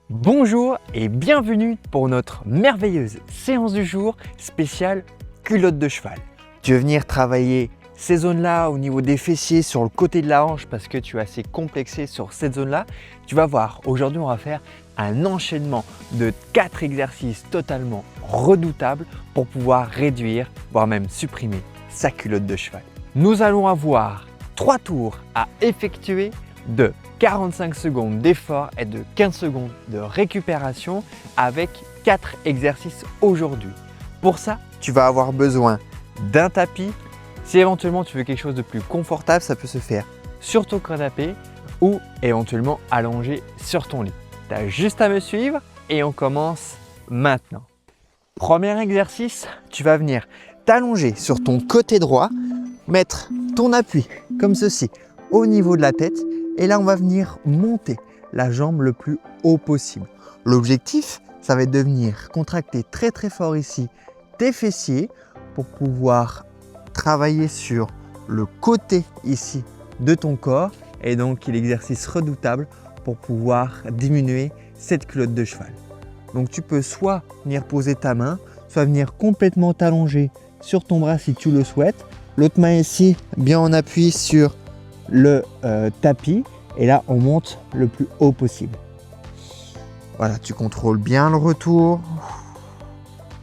Bonjour et bienvenue pour notre merveilleuse séance du jour spéciale culotte de cheval. Tu veux venir travailler ces zones-là au niveau des fessiers sur le côté de la hanche parce que tu es assez complexé sur cette zone-là. Tu vas voir, aujourd'hui on va faire un enchaînement de 4 exercices totalement redoutables pour pouvoir réduire, voire même supprimer sa culotte de cheval. Nous allons avoir 3 tours à effectuer de 45 secondes d'effort et de 15 secondes de récupération avec 4 exercices aujourd'hui. Pour ça, tu vas avoir besoin d'un tapis. Si éventuellement tu veux quelque chose de plus confortable, ça peut se faire sur ton canapé ou éventuellement allongé sur ton lit. Tu as juste à me suivre et on commence maintenant. Premier exercice, tu vas venir t'allonger sur ton côté droit, mettre ton appui comme ceci au niveau de la tête. Et là, on va venir monter la jambe le plus haut possible. L'objectif, ça va être de venir contracter très fort ici tes fessiers pour pouvoir travailler sur le côté ici de ton corps. Et donc, l'exercice redoutable pour pouvoir diminuer cette culotte de cheval. Donc, tu peux soit venir poser ta main, soit venir complètement t'allonger sur ton bras si tu le souhaites. L'autre main ici, bien en appui sur le tapis et là on monte le plus haut possible. Voilà, tu contrôles bien le retour,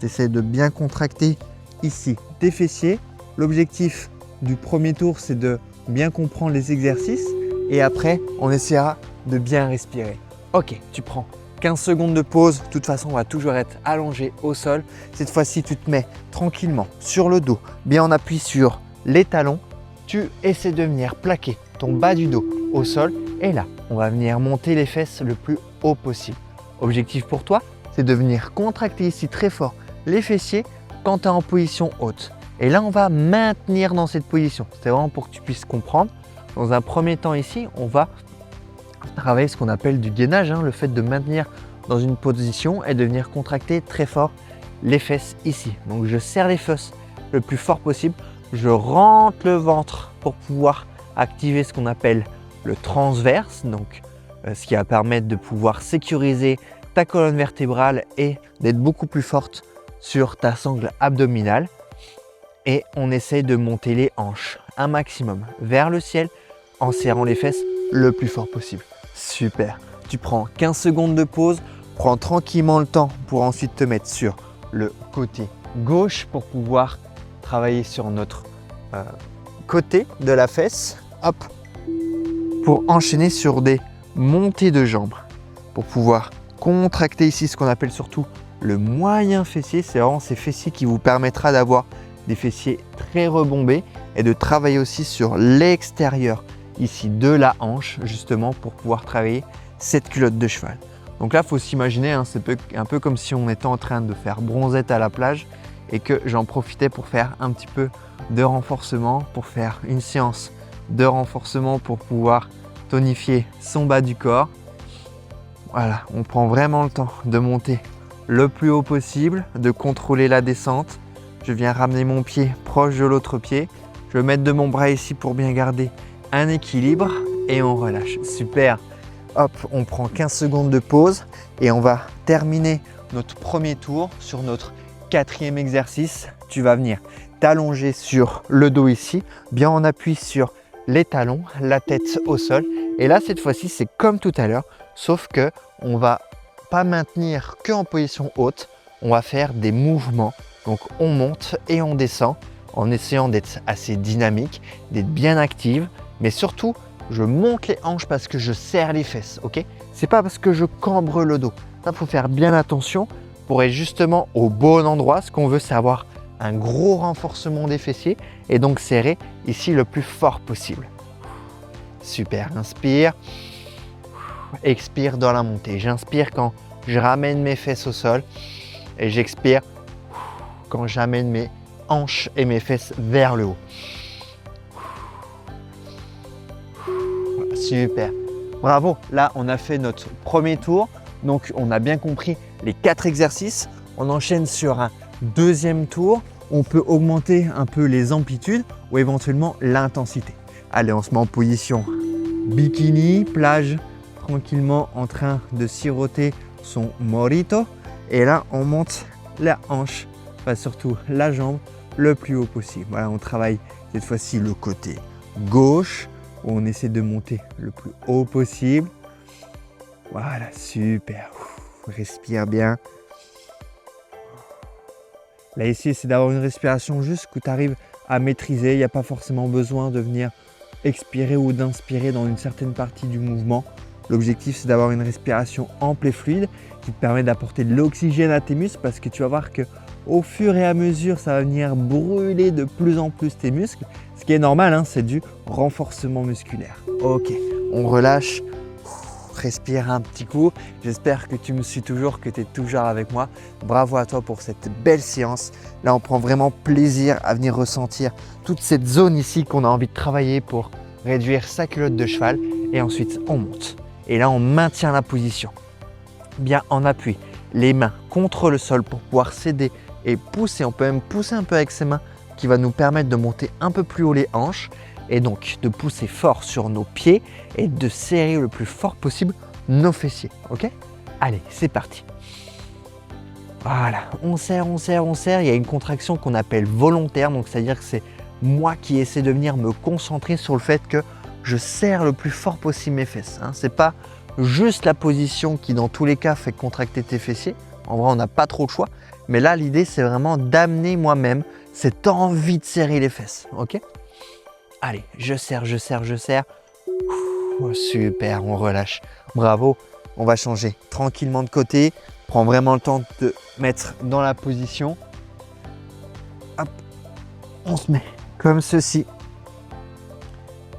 tu essaies de bien contracter ici tes fessiers. L'objectif du premier tour, c'est de bien comprendre les exercices et après on essaiera de bien respirer. Ok, tu prends 15 secondes de pause. De toute façon, on va toujours être allongé au sol. Cette fois-ci, tu te mets tranquillement sur le dos, bien en appui sur les talons. Tu essaies de venir plaquer ton bas du dos au sol et là, on va venir monter les fesses le plus haut possible. Objectif pour toi, c'est de venir contracter ici très fort les fessiers quand tu es en position haute. Et là, on va maintenir dans cette position. C'est vraiment pour que tu puisses comprendre. Dans un premier temps ici, on va travailler ce qu'on appelle du gainage, le fait de maintenir dans une position et de venir contracter très fort les fesses ici. Donc, je serre les fesses le plus fort possible. Je rentre le ventre pour pouvoir activer ce qu'on appelle le transverse, donc ce qui va permettre de pouvoir sécuriser ta colonne vertébrale et d'être beaucoup plus forte sur ta sangle abdominale. Et on essaye de monter les hanches un maximum vers le ciel en serrant les fesses le plus fort possible. Super, tu prends 15 secondes de pause, prends tranquillement le temps pour ensuite te mettre sur le côté gauche pour pouvoir travailler sur notre côté de la fesse, hop, pour enchaîner sur des montées de jambes, pour pouvoir contracter ici ce qu'on appelle surtout le moyen fessier. C'est vraiment ces fessiers qui vous permettra d'avoir des fessiers très rebombés et de travailler aussi sur l'extérieur ici de la hanche, justement pour pouvoir travailler cette culotte de cheval. Donc là, il faut s'imaginer, c'est un peu comme si on était en train de faire bronzette à la plage et que j'en profitais pour faire un petit peu de renforcement, pour faire une séance de renforcement pour pouvoir tonifier son bas du corps. Voilà, on prend vraiment le temps de monter le plus haut possible, de contrôler la descente. Je viens ramener mon pied proche de l'autre pied. Je vais mettre de mon bras ici pour bien garder un équilibre et on relâche. Super. Hop, on prend 15 secondes de pause et on va terminer notre premier tour sur notre 4e exercice. Tu vas venir t'allonger sur le dos ici, bien en appui sur les talons, la tête au sol. Et là, cette fois-ci, c'est comme tout à l'heure, sauf que on va pas maintenir que en position haute. On va faire des mouvements. Donc, on monte et on descend en essayant d'être assez dynamique, d'être bien active. Mais surtout, je monte les hanches parce que je serre les fesses, ok? C'est pas parce que je cambre le dos. Ça, faut faire bien attention pour être justement au bon endroit. Ce qu'on veut, c'est avoir un gros renforcement des fessiers et donc serrer ici le plus fort possible. Super, inspire, expire dans la montée. J'inspire quand je ramène mes fesses au sol et j'expire quand j'amène mes hanches et mes fesses vers le haut. Super, bravo. Là, on a fait notre premier tour. Donc, on a bien compris les 4 exercices. On enchaîne sur un deuxième tour. On peut augmenter un peu les amplitudes ou éventuellement l'intensité. Allez, on se met en position bikini, plage, tranquillement en train de siroter son morito. Et là, on monte la hanche, enfin surtout la jambe, le plus haut possible. Voilà, on travaille cette fois-ci le côté gauche, où on essaie de monter le plus haut possible. Voilà, super. Respire bien. Là, ici, c'est d'avoir une respiration juste que tu arrives à maîtriser. Il n'y a pas forcément besoin de venir expirer ou d'inspirer dans une certaine partie du mouvement. L'objectif, c'est d'avoir une respiration ample et fluide qui te permet d'apporter de l'oxygène à tes muscles parce que tu vas voir qu'au fur et à mesure, ça va venir brûler de plus en plus tes muscles. Ce qui est normal, hein, c'est du renforcement musculaire. Ok, on relâche. Respire un petit coup. J'espère que tu me suis toujours, que tu es toujours avec moi. Bravo à toi pour cette belle séance. Là, on prend vraiment plaisir à venir ressentir toute cette zone ici qu'on a envie de travailler pour réduire sa culotte de cheval. Et ensuite, on monte. Et là, on maintient la position. Bien en appui. Les mains contre le sol pour pouvoir s'aider et pousser. On peut même pousser un peu avec ses mains qui va nous permettre de monter un peu plus haut les hanches. Et donc de pousser fort sur nos pieds et de serrer le plus fort possible nos fessiers. Ok? Allez, c'est parti. Voilà, on serre, on serre, on serre. Il y a une contraction qu'on appelle volontaire. Donc c'est-à-dire que c'est moi qui essaie de venir me concentrer sur le fait que je serre le plus fort possible mes fesses. Hein. Ce n'est pas juste la position qui dans tous les cas fait contracter tes fessiers. En vrai, on n'a pas trop de choix. Mais là, l'idée, c'est vraiment d'amener moi-même cette envie de serrer les fesses. Ok? Allez, je serre, je serre, je serre. Super, on relâche. Bravo. On va changer tranquillement de côté. Prends vraiment le temps de te mettre dans la position. Hop. On se met comme ceci.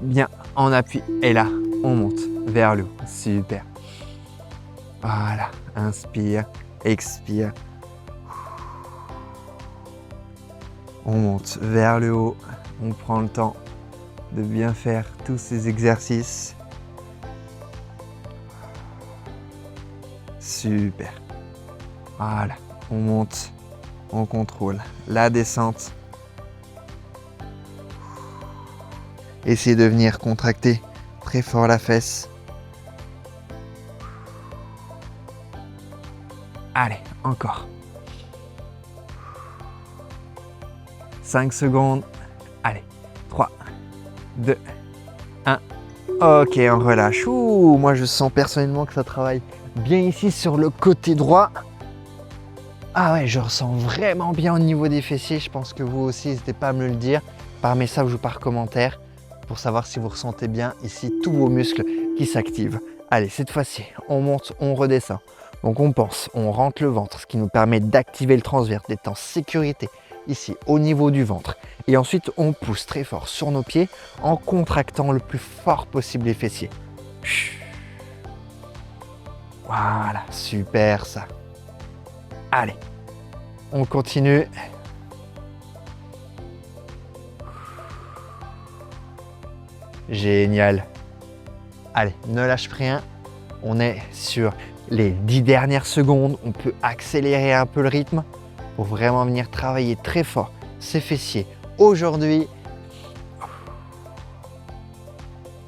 Bien en appui. Et là, on monte vers le haut. Super. Voilà. Inspire, expire. On monte vers le haut. On prend le temps de bien faire tous ces exercices. Super. Voilà, on monte, on contrôle la descente. Essayez de venir contracter très fort la fesse. Allez, encore. 5 secondes. Allez, 3, 2, 1. Ok, on relâche. Ouh, moi je sens personnellement que ça travaille bien ici sur le côté droit. Ah ouais, je ressens vraiment bien au niveau des fessiers. Je pense que vous aussi, n'hésitez pas à me le dire par message ou par commentaire pour savoir si vous ressentez bien ici tous vos muscles qui s'activent. Allez, cette fois-ci, on monte, on redescend. Donc on pense, on rentre le ventre, ce qui nous permet d'activer le transverse, d'être en sécurité ici au niveau du ventre. Et ensuite, on pousse très fort sur nos pieds en contractant le plus fort possible les fessiers. Voilà, super ça. Allez, on continue. Génial. Allez, ne lâche rien. On est sur les 10 dernières secondes. On peut accélérer un peu le rythme pour vraiment venir travailler très fort ses fessiers. Aujourd'hui,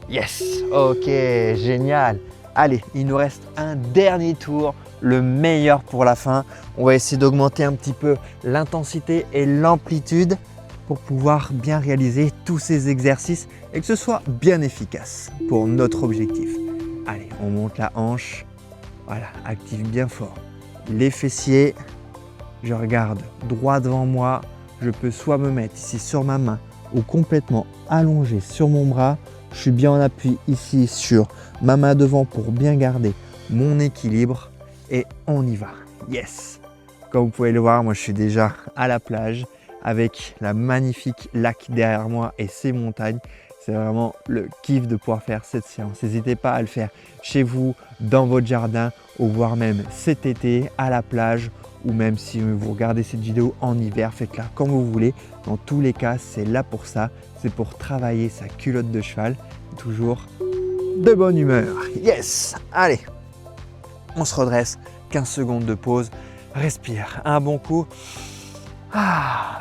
yes, ok, génial. Allez, il nous reste un dernier tour, le meilleur pour la fin. On va essayer d'augmenter un petit peu l'intensité et l'amplitude pour pouvoir bien réaliser tous ces exercices et que ce soit bien efficace pour notre objectif. Allez, on monte la hanche. Voilà, active bien fort les fessiers. Je regarde droit devant moi. Je peux soit me mettre ici sur ma main ou complètement allongé sur mon bras. Je suis bien en appui ici sur ma main devant pour bien garder mon équilibre. Et on y va. Yes! Comme vous pouvez le voir, moi je suis déjà à la plage avec la magnifique lac derrière moi et ces montagnes. C'est vraiment le kiff de pouvoir faire cette séance. N'hésitez pas à le faire chez vous, dans votre jardin ou voire même cet été à la plage ou même si vous regardez cette vidéo en hiver, faites-la quand vous voulez. Dans tous les cas, c'est là pour ça. C'est pour travailler sa culotte de cheval. Toujours de bonne humeur. Yes! Allez, on se redresse. 15 secondes de pause. Respire un bon coup.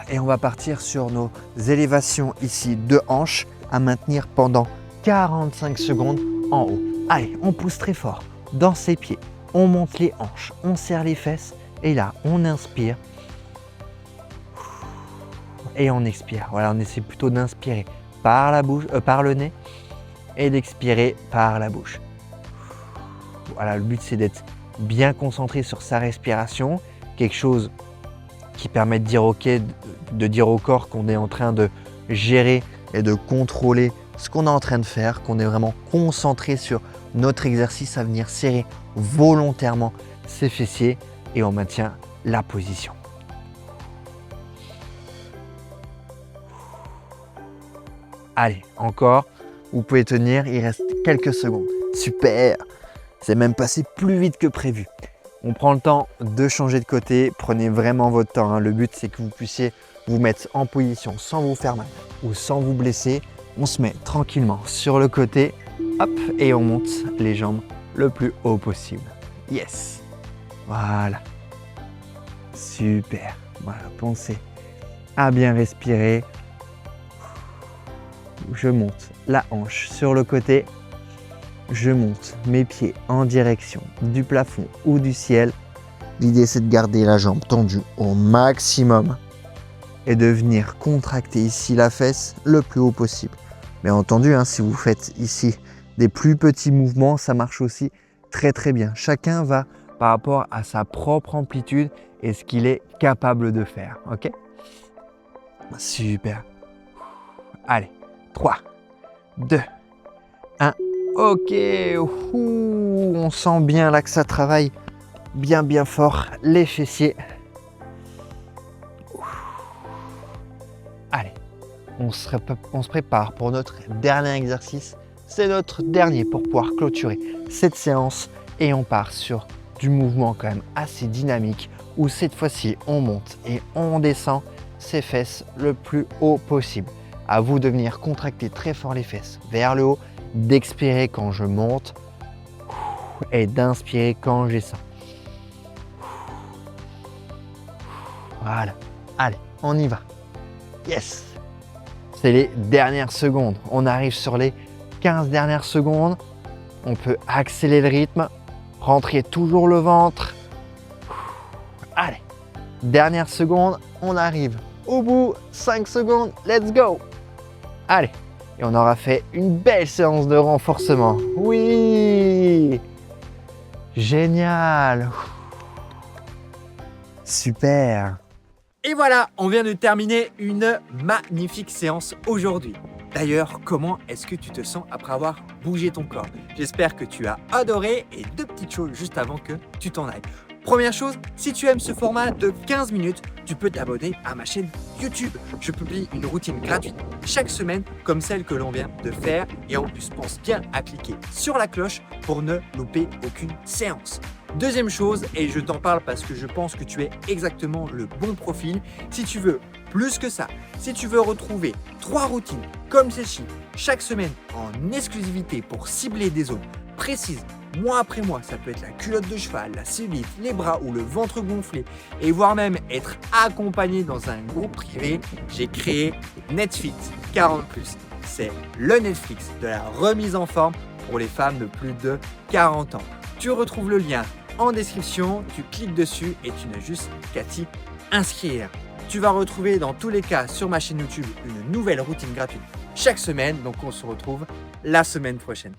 Et on va partir sur nos élévations ici de hanches à maintenir pendant 45 secondes en haut. Allez, on pousse très fort dans ses pieds. on monte les hanches, on serre les fesses et là, on inspire et on expire. Voilà, on essaie plutôt d'inspirer par la bouche, par le nez et d'expirer par la bouche. Voilà, le but c'est d'être bien concentré sur sa respiration, quelque chose qui permet de dire ok, de dire au corps qu'on est en train de gérer et de contrôler ce qu'on est en train de faire, qu'on est vraiment concentré sur notre exercice à venir serrer volontairement ses fessiers et on maintient la position. Allez, encore, vous pouvez tenir, il reste quelques secondes. Super, c'est même passé plus vite que prévu. On prend le temps de changer de côté, prenez vraiment votre temps, hein. Le but c'est que vous puissiez vous mettre en position sans vous faire mal ou sans vous blesser. On se met tranquillement sur le côté, hop, et on monte les jambes le plus haut possible. Yes, voilà, super, voilà, pensez à bien respirer. Je monte la hanche sur le côté, je monte mes pieds en direction du plafond ou du ciel. L'idée c'est de garder la jambe tendue au maximum et de venir contracter ici la fesse le plus haut possible. Bien entendu, hein, si vous faites ici des plus petits mouvements, ça marche aussi très bien. Chacun va par rapport à sa propre amplitude et ce qu'il est capable de faire. Ok? Super. Allez, 3, 2, 1. Ok. Ouh, on sent bien là que ça travaille bien fort les fessiers. Allez, on se prépare pour notre dernier exercice. C'est notre dernier pour pouvoir clôturer cette séance et on part sur du mouvement quand même assez dynamique où cette fois-ci on monte et on descend ses fesses le plus haut possible. À vous de venir contracter très fort les fesses vers le haut, d'expirer quand je monte et d'inspirer quand je descends. Voilà, allez, on y va. Yes, c'est les dernières secondes. On arrive sur les 15 dernières secondes. On peut accélérer le rythme, rentrer toujours le ventre. Allez, dernière seconde, on arrive au bout. 5 secondes, let's go. Allez, et on aura fait une belle séance de renforcement. Oui, génial. Super. Et voilà, on vient de terminer une magnifique séance aujourd'hui. D'ailleurs, comment est-ce que tu te sens après avoir bougé ton corps? J'espère que tu as adoré et deux petites choses juste avant que tu t'en ailles. Première chose, si tu aimes ce format de 15 minutes, tu peux t'abonner à ma chaîne YouTube. Je publie une routine gratuite chaque semaine comme celle que l'on vient de faire. Et en plus, pense bien à cliquer sur la cloche pour ne louper aucune séance. Deuxième chose, et je t'en parle parce que je pense que tu es exactement le bon profil, si tu veux plus que ça, si tu veux retrouver 3 routines comme celle-ci chaque semaine en exclusivité pour cibler des zones précises, mois après mois, ça peut être la culotte de cheval, la cellulite, les bras ou le ventre gonflé, et voire même être accompagné dans un groupe privé, j'ai créé NetFit 40+. C'est le Netflix de la remise en forme pour les femmes de plus de 40 ans. Tu retrouves le lien en description, tu cliques dessus et tu n'as juste qu'à t'y inscrire. Tu vas retrouver dans tous les cas sur ma chaîne YouTube une nouvelle routine gratuite chaque semaine, donc on se retrouve la semaine prochaine.